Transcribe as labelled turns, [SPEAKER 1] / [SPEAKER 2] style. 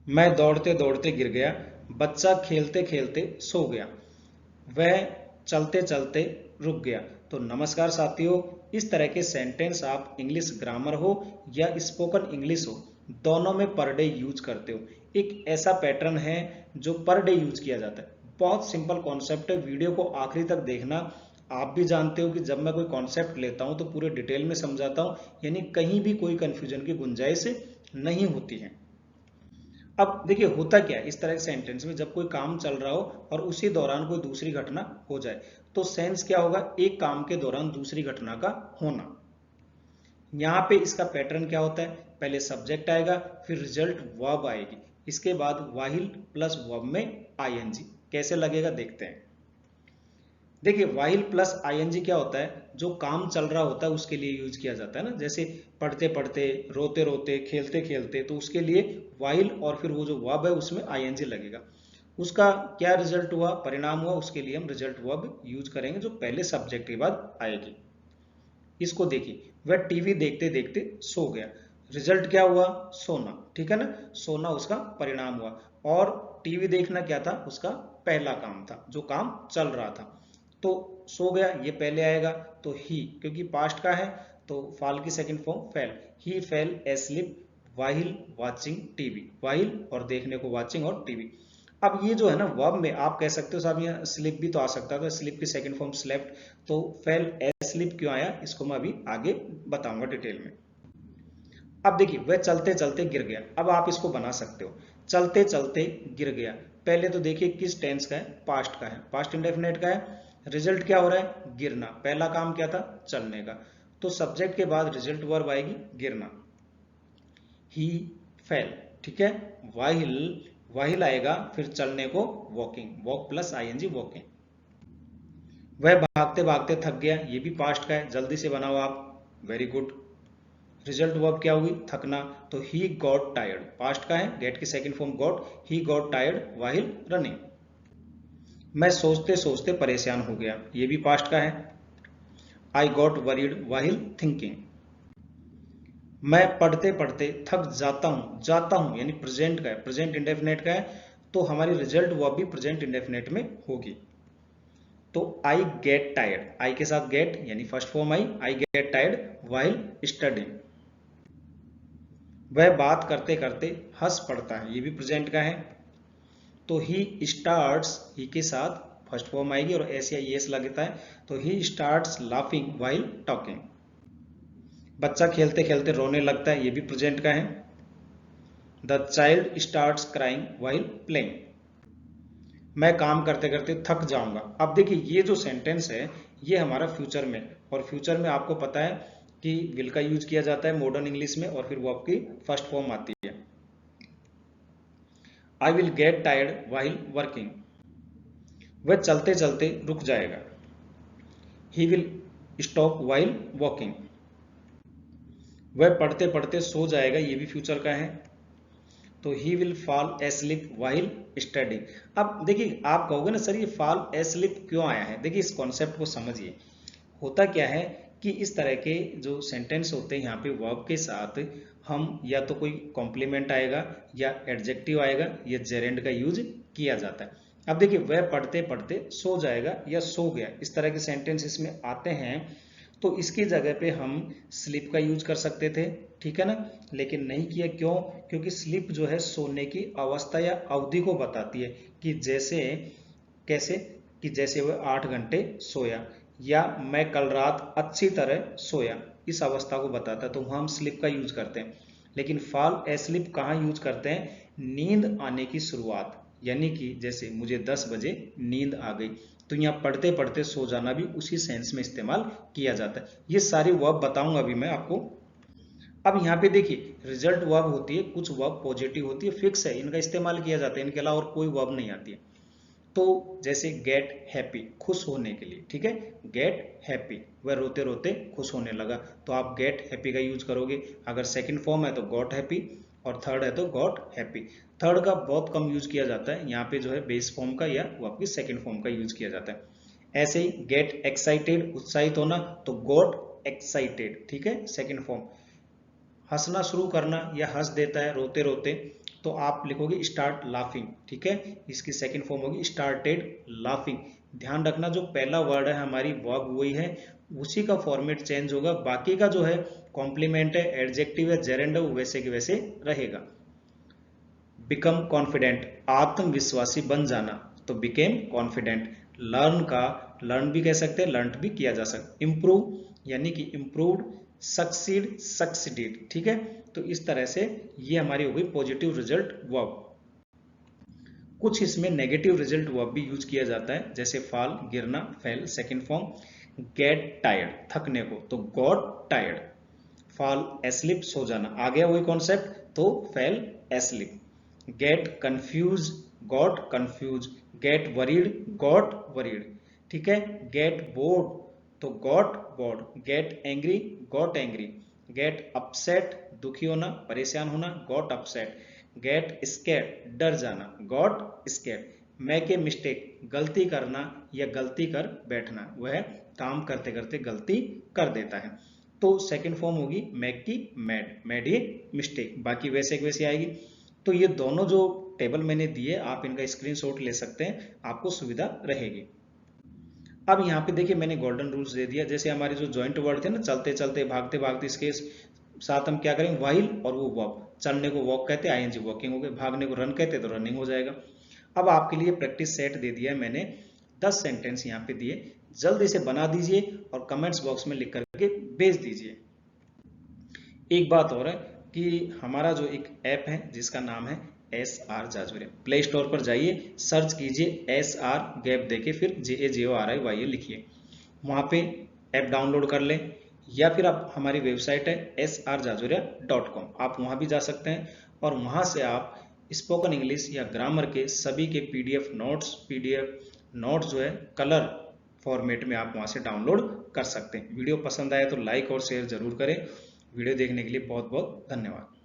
[SPEAKER 1] मैं दौड़ते दौड़ते गिर गया, बच्चा खेलते खेलते सो गया, वह चलते चलते रुक गया। तो नमस्कार साथियों, इस तरह के सेंटेंस आप इंग्लिश ग्रामर हो या स्पोकन इंग्लिश हो, दोनों में पर डे यूज करते हो। एक ऐसा पैटर्न है जो पर डे यूज किया जाता है। बहुत सिंपल कॉन्सेप्ट है, वीडियो को आखिरी तक देखना। आप भी जानते हो कि जब मैं कोई कॉन्सेप्ट लेता हूं तो पूरे डिटेल में समझाता हूं, यानी कहीं भी कोई कंफ्यूजन की गुंजाइश नहीं होती है। अब देखिए होता क्या है इस तरह के सेंटेंस में, जब कोई काम चल रहा हो और उसी दौरान कोई दूसरी घटना हो जाए, तो सेंस क्या होगा, एक काम के दौरान दूसरी घटना का होना। यहां पे इसका पैटर्न क्या होता है, पहले सब्जेक्ट आएगा, फिर रिजल्ट वर्ब आएगी, इसके बाद वाहिल प्लस वर्ब में आईएनजी। कैसे लगेगा देखते हैं। देखिए वाहिल प्लस आईएनजी क्या होता है, जो काम चल रहा होता है उसके लिए यूज किया जाता है ना, जैसे पढ़ते पढ़ते, रोते रोते, खेलते खेलते, तो उसके लिए वाहिल और फिर वो जो वर्ब है उसमें आईएनजी लगेगा। उसका क्या रिजल्ट हुआ, परिणाम हुआ, उसके लिए हम रिजल्ट वर्ब यूज करेंगे जो पहले सब्जेक्ट के बाद आएगी। इसको देखिए, वह टीवी देखते देखते सो गया, रिजल्ट क्या हुआ, सोना, ठीक है ना, सोना उसका परिणाम हुआ। और टीवी देखना क्या था, उसका पहला काम था, जो काम चल रहा था। तो सो गया ये पहले आएगा, तो ही क्योंकि पास्ट का है तो फाल की सेकंड फॉर्म फेल, ही फेल एस्लीप वाहिल वाचिंग टीवी, वाहिल और देखने को वाचिंग और टीवी। अब ये जो है ना वर्ब में आप कह सकते हो साहब यहाँ स्लिप भी तो आ सकता था, स्लिप की सेकंड फॉर्म स्लेप्ट, तो फेल एस्लीप क्यों आया इसको मैं अभी आगे बताऊंगा डिटेल में। अब देखिए वह चलते चलते गिर गया, अब आप इसको बना सकते हो, चलते चलते गिर गया। पहले तो देखिए किस टेंस का है, पास्ट का है, पास्ट इंडेफिनेट का है। रिजल्ट क्या हो रहा है, गिरना, पहला काम क्या था, चलने का, तो सब्जेक्ट के बाद रिजल्ट वर्ब आएगी गिरना, ही फेल, ठीक है। वाहिल, वाहिल आएगा, फिर चलने को walking, walk plus I N G walking. वह भागते भागते थक गया, ये भी पास्ट का है, जल्दी से बनाओ आप, वेरी गुड। रिजल्ट वर्ब क्या होगी, थकना, तो ही गॉट टायर्ड, पास्ट का है, गेट की second form got, he got tired while running. मैं सोचते सोचते परेशान हो गया, ये भी पास्ट का है, I got worried while thinking. मैं पढ़ते पढ़ते थक जाता हूं यानी प्रेजेंट का है, प्रेजेंट इंडेफिनेट का है, तो हमारी रिजल्ट वर्ब भी प्रेजेंट इंडेफिनेट में होगी। तो आई गेट टायर्ड, आई के साथ गेट यानी first form I get tired while studying. वह बात करते करते हंस पड़ता है, ये भी प्रेजेंट का है, तो ही स्टार्ट्स, ही के साथ फर्स्ट फॉर्म आएगी और एस या एस लगता है, तो he starts laughing while talking. बच्चा खेलते खेलते रोने लगता है, ये भी प्रेजेंट का है, the child starts crying while playing. मैं काम करते करते थक जाऊंगा। अब देखिए ये जो सेंटेंस है ये हमारा फ्यूचर में, और फ्यूचर में आपको पता है कि विल का यूज किया जाता है मॉडर्न इंग्लिश में, और फिर वो आपकी फर्स्ट फॉर्म आती है, I will get tired while working. वह चलते चलते रुक जाएगा, he will stop while walking. वह पढ़ते पढ़ते सो जाएगा, ये भी फ्यूचर का है, तो he will fall asleep while studying. अब देखिए आप कहोगे ना सर ये फॉल एस्लीप क्यों आया है, देखिए इस कॉन्सेप्ट को समझिए। होता क्या है कि इस तरह के जो सेंटेंस होते हैं यहाँ पे वर्ब के साथ हम या तो कोई कॉम्प्लीमेंट आएगा या एडजेक्टिव आएगा या जेरेंड का यूज किया जाता है। अब देखिए वह पढ़ते पढ़ते सो जाएगा या सो गया, इस तरह के सेंटेंस इसमें आते हैं, तो इसकी जगह पे हम स्लीप का यूज कर सकते थे, ठीक है ना, लेकिन नहीं किया, क्यों, क्योंकि स्लीप जो है सोने की अवस्था या अवधि को बताती है, कि जैसे कैसे, कि जैसे वह 8 घंटे सोया, या मैं कल रात अच्छी तरह सोया, इस अवस्था को बताता है, तो वहां हम स्लीप का यूज करते हैं। लेकिन फॉल एस्लीप कहाँ यूज करते हैं, नींद आने की शुरुआत, यानी कि जैसे मुझे 10 बजे नींद आ गई, तो यहाँ पढ़ते पढ़ते सो जाना भी उसी सेंस में इस्तेमाल किया जाता है। ये सारी वर्ब बताऊंगा अभी मैं आपको। अब यहाँ पे देखिए रिजल्ट वर्ब होती है, कुछ वर्ब पॉजिटिव होती है, फिक्स है, इनका इस्तेमाल किया जाता है, इनके अलावा और कोई वर्ब नहीं आती है। तो जैसे गेट हैप्पी, खुश होने के लिए, ठीक है, गेट हैप्पी, वह रोते रोते खुश होने लगा, तो आप गेट हैप्पी का यूज करोगे। अगर सेकंड फॉर्म है तो गॉट हैप्पी, और थर्ड है तो गॉट हैप्पी। थर्ड का बहुत कम यूज किया जाता है, यहाँ पे जो है बेस फॉर्म का या वो आपकी सेकंड फॉर्म का यूज किया जाता है। ऐसे ही गेट एक्साइटेड, उत्साहित होना, तो गॉट एक्साइटेड, ठीक है, सेकंड फॉर्म। हंसना शुरू करना या हंस देता है रोते रोते, तो आप लिखोगे स्टार्ट लाफिंग, ठीक है। इसकी सेकंड फॉर्म होगी स्टार्टेड लाफिंग। ध्यान रखना जो पहला वर्ड है हमारी वर्ब वही है, उसी का फॉर्मेट चेंज होगा, बाकी का जो है कॉम्प्लीमेंट है, एडजेक्टिव है, जेरेंड है, वो वैसे के वैसे रहेगा। बिकम कॉन्फिडेंट, आत्मविश्वासी बन जाना, तो बिकेम कॉन्फिडेंट। लर्न का लर्न भी कह सकते हैं, लर्न भी किया जा सकता है। इम्प्रूव यानी कि इम्प्रूव्ड, सक्सीड सक्सीडेड, ठीक है। तो इस तरह से ये हमारी हो गई पॉजिटिव रिजल्ट वर्ब। कुछ इसमें नेगेटिव रिजल्ट वर्ब भी यूज किया जाता है, जैसे फॉल गिरना, fell second form. Get tired थकने को, तो गॉट टायर्ड। फॉल एस्लिप सो जाना, आ गया वही कॉन्सेप्ट, तो fell asleep. Get confuse, got confuse. Get worried, got worried, ठीक है। गेट बोर्ड, तो got bored. Get angry, got angry. Get upset, दुखी होना, परेशान होना, गॉट अपसेट। गेट स्कैर्ड, डर जाना, got scared. Make a mistake, गलती करना या गलती कर बैठना, वह काम करते करते गलती कर देता है। तो सेकंड फॉर्म होगी मेक की मैड, मैड ये मिस्टेक, बाकी वैसे वैसे आएगी। तो ये दोनों जो टेबल मैंने दिए आप इनका स्क्रीनशॉट ले सकते हैं, आपको सुविधा रहेगी। अब यहाँ पे देखिए मैंने गोल्डन रूल्स दे दिया, जैसे हमारे जो जॉइंट वर्ड थे ना, चलते चलते भागते भागते, इसके साथ हम क्या करेंगे व्हाइल और वो वॉक। चलने को वॉक कहते हैं, आईएनजी वॉकिंग हो गए, भागने को रन कहते हैं तो रनिंग हो जाएगा। अब आपके लिए प्रैक्टिस सेट दे दिया है मैंने, 10 सेंटेंस यहाँ पे दिए, जल्दी से बना दीजिए और कमेंट्स बॉक्स में लिख करके भेज दीजिए। एक बात और है कि हमारा जो एक ऐप है जिसका नाम है SR जाजूरिया, प्ले स्टोर पर जाइए, सर्च कीजिए SR गैप देके फिर JAJORIYA लिखिए, वहाँ पे ऐप डाउनलोड कर लें। या फिर आप हमारी वेबसाइट है srjajuria.com, आप वहाँ भी जा सकते हैं और वहाँ से आप स्पोकन इंग्लिश या ग्रामर के सभी के PDF नोट्स जो है कलर फॉर्मेट में आप वहाँ से डाउनलोड कर सकते हैं। वीडियो पसंद आए तो लाइक और शेयर जरूर करें। वीडियो देखने के लिए बहुत बहुत धन्यवाद।